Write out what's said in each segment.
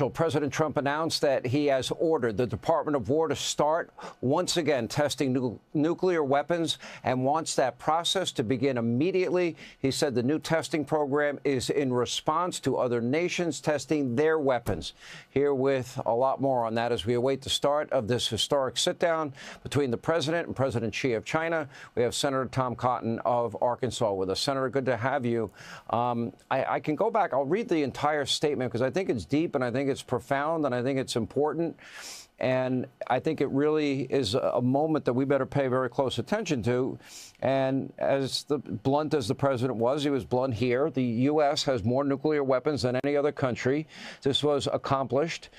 official. President Trump announced that he has ordered the Department of War to start once again testing nuclear weapons and wants that process to begin immediately. He said the new testing program is in response to other nations testing their weapons. Here with a lot more on that as we await the start of this historic sit-down between the president and President Xi of China. We have Senator Tom Cotton of Arkansas with us. Senator, good to have you. I can go back. I'll read the entire statement because I think it's deep and I think it's profound and I think it's important. And I think it really is a moment that we better pay very close attention to. And as blunt as the president was, he was blunt here. The U.S. has more nuclear weapons than any other country. This was accomplished,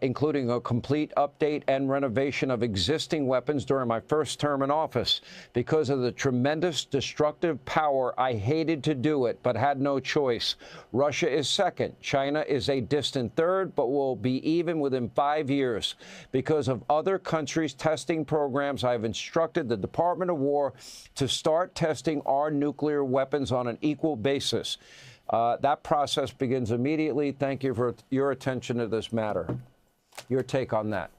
including a complete update and renovation of existing weapons during my first term in office. Because of the tremendous destructive power, I hated to do it, but had no choice. Russia is second. China is a distant third, but will be even within 5 years. Because of other countries' testing programs, I've instructed the Department of War to start testing our nuclear weapons on an equal basis. That process begins immediately. Thank you for your attention to this matter. Your take on that?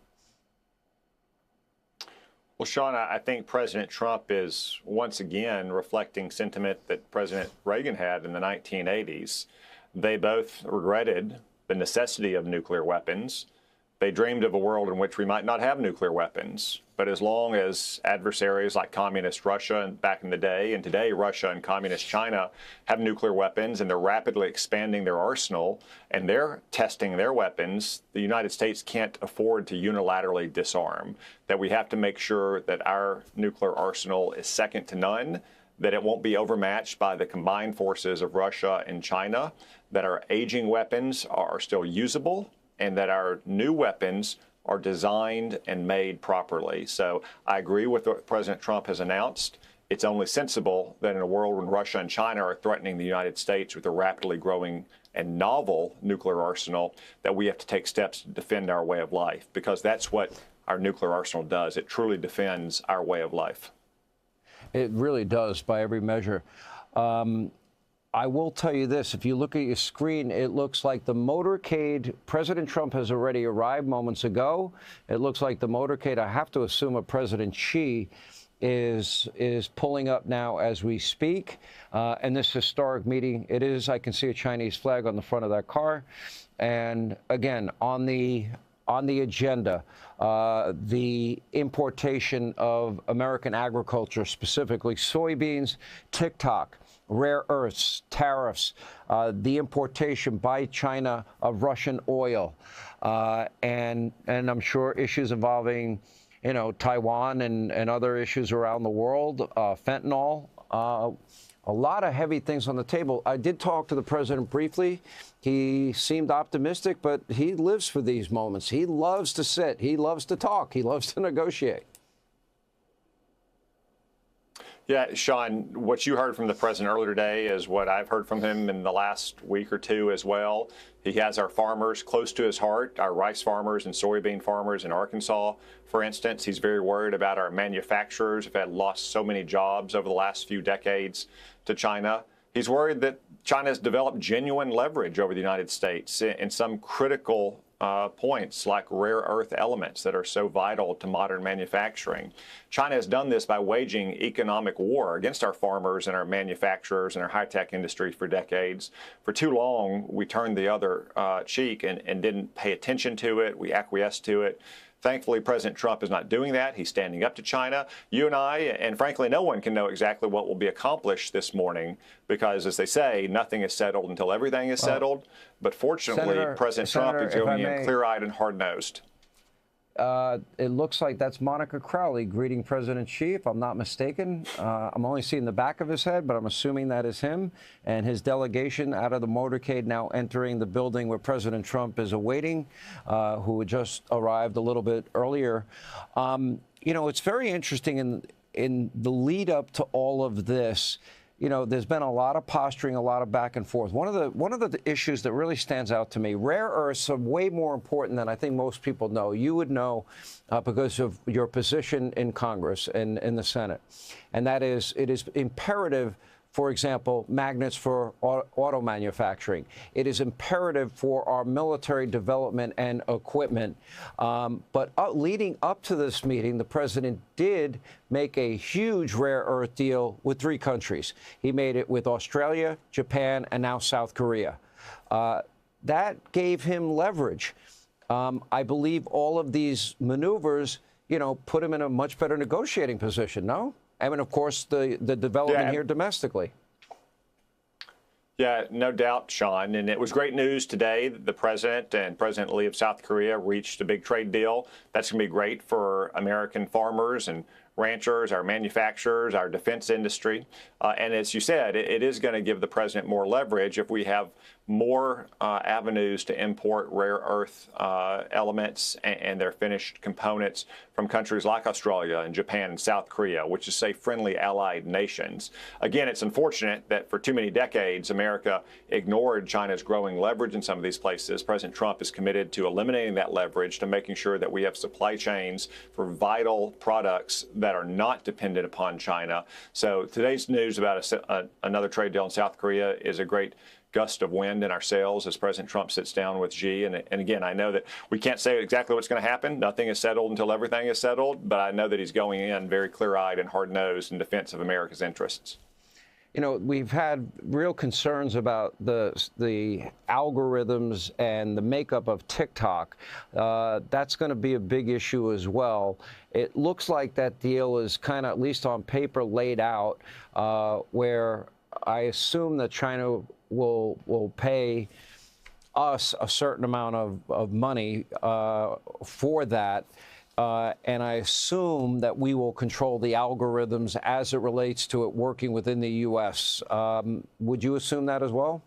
Well, Sean, I think President Trump is once again reflecting sentiment that President Reagan had in the 1980s. They both regretted the necessity of nuclear weapons. They dreamed of a world in which we might not have nuclear weapons. But as long as adversaries like communist Russia back in the day and today Russia and communist China have nuclear weapons and they're rapidly expanding their arsenal and they're testing their weapons, the United States can't afford to unilaterally disarm. That we have to make sure that our nuclear arsenal is second to none, that it won't be overmatched by the combined forces of Russia and China, that our aging weapons are still usable, and that our new weapons are designed and made properly. So I agree with what President Trump has announced. It's only sensible that in a world when Russia and China are threatening the United States with a rapidly growing and novel nuclear arsenal, that we have to take steps to defend our way of life, because that's what our nuclear arsenal does. It truly defends our way of life. It really does, by every measure. I will tell you this, if you look at your screen, it looks like the motorcade, President Trump has already arrived moments ago. It looks like the motorcade, I have to assume, of President Xi is pulling up now as we speak. And this historic meeting, it is, I can see a Chinese flag on the front of that car. And again, on the agenda, the importation of American agriculture, specifically soybeans, TikTok, rare earths, tariffs, the importation by China of Russian oil, and I'm sure issues involving, Taiwan and other issues around the world, fentanyl, a lot of heavy things on the table. I did talk to the president briefly. He seemed optimistic, but he lives for these moments. He loves to sit. He loves to talk. He loves to negotiate. Yeah, Sean, what you heard from the president earlier today is what I've heard from him in the last week or two as well. He has our farmers close to his heart, our rice farmers and soybean farmers in Arkansas, for instance. He's very worried about our manufacturers who've had lost so many jobs over the last few decades to China. He's worried that China has developed genuine leverage over the United States in some critical points like rare earth elements that are so vital to modern manufacturing. China has done this by waging economic war against our farmers and our manufacturers and our high-tech industry for decades. For too long, we turned the other cheek and didn't pay attention to it. We acquiesced to it. Thankfully, President Trump is not doing that. He's standing up to China. You and I, and frankly, no one can know exactly what will be accomplished this morning because, as they say, nothing is settled until everything is settled. But fortunately, President Trump is going in clear-eyed and hard-nosed. It looks like that's Monica Crowley greeting President Xi, if I'm not mistaken. I'm only seeing the back of his head, but I'm assuming that is him and his delegation out of the motorcade now entering the building where President Trump is awaiting, who had just arrived a little bit earlier. It's very interesting in the lead up to all of this. There's been a lot of posturing, a lot of back and forth. One of the issues that really stands out to me, rare earths are way more important than I think most people know. You would know because of your position in Congress and in the Senate. And that is, it is imperative for example, magnets for auto manufacturing. It is imperative for our military development and equipment. But leading up to this meeting, the president did make a huge rare earth deal with 3 countries. He made it with Australia, Japan, and now South Korea. That gave him leverage. I believe all of these maneuvers, put him in a much better negotiating position, no? I mean, of course, the development here domestically. Yeah, no doubt, Sean. And it was great news today that the president and President Lee of South Korea reached a big trade deal. That's going to be great for American farmers and ranchers, our manufacturers, our defense industry. And as you said, it is going to give the president more leverage if we have more avenues to import rare earth elements and their finished components from countries like Australia and Japan and South Korea, which is, say, friendly allied nations. Again, it's unfortunate that for too many decades, America ignored China's growing leverage in some of these places. President Trump is committed to eliminating that leverage, to making sure that we have supply chains for vital products that are not dependent upon China. So today's news about another trade deal in South Korea is a great gust of wind in our sails as President Trump sits down with Xi. And again, I know that we can't say exactly what's going to happen. Nothing is settled until everything is settled. But I know that he's going in very clear-eyed and hard-nosed in defense of America's interests. We've had real concerns about the algorithms and the makeup of TikTok. That's going to be a big issue as well. It looks like that deal is kind of, at least on paper, laid out, where I assume that China will pay us a certain amount of money for that. And I assume that we will control the algorithms as it relates to it working within the U.S. Would you assume that as well?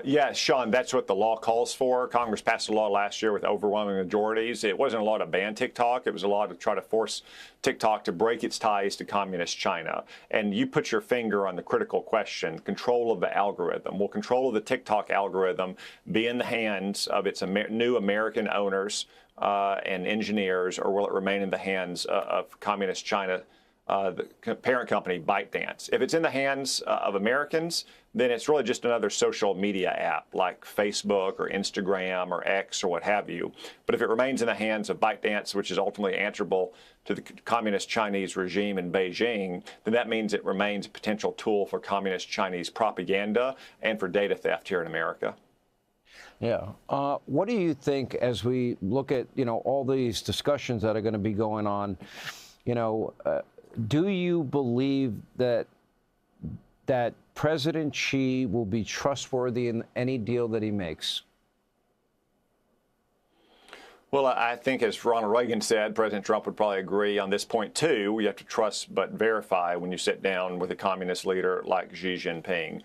Yeah, Sean, that's what the law calls for. Congress passed a law last year with overwhelming majorities. It wasn't a law to ban TikTok. It was a law to try to force TikTok to break its ties to communist China. And you put your finger on the critical question, control of the algorithm. Will control of the TikTok algorithm be in the hands of its new American owners and engineers, or will it remain in the hands of communist China? The parent company, ByteDance. If it's in the hands of Americans, then it's really just another social media app like Facebook or Instagram or X or what have you. But if it remains in the hands of ByteDance, which is ultimately answerable to the communist Chinese regime in Beijing, then that means it remains a potential tool for communist Chinese propaganda and for data theft here in America. Yeah. What do you think as we look at, all these discussions that are going to be going on, do you believe that President Xi will be trustworthy in any deal that he makes? Well, I think, as Ronald Reagan said, President Trump would probably agree on this point, too. You have to trust but verify when you sit down with a communist leader like Xi Jinping.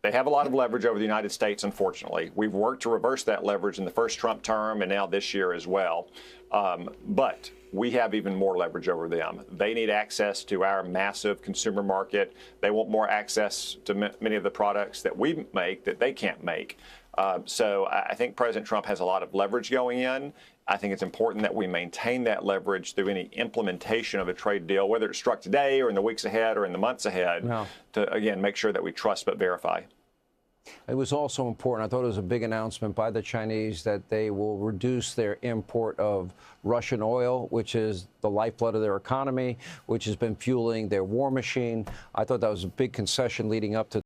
They have a lot of leverage over the United States, unfortunately. We've worked to reverse that leverage in the first Trump term and now this year as well. But we have even more leverage over them. They need access to our massive consumer market. They want more access to many of the products that we make that they can't make. So I think President Trump has a lot of leverage going in. I think it's important that we maintain that leverage through any implementation of a trade deal, whether it's struck today or in the weeks ahead or in the months ahead, to, again, make sure that we trust but verify. It was also important, I thought it was a big announcement by the Chinese that they will reduce their import of Russian oil, which is the lifeblood of their economy, which has been fueling their war machine. I thought that was a big concession leading up to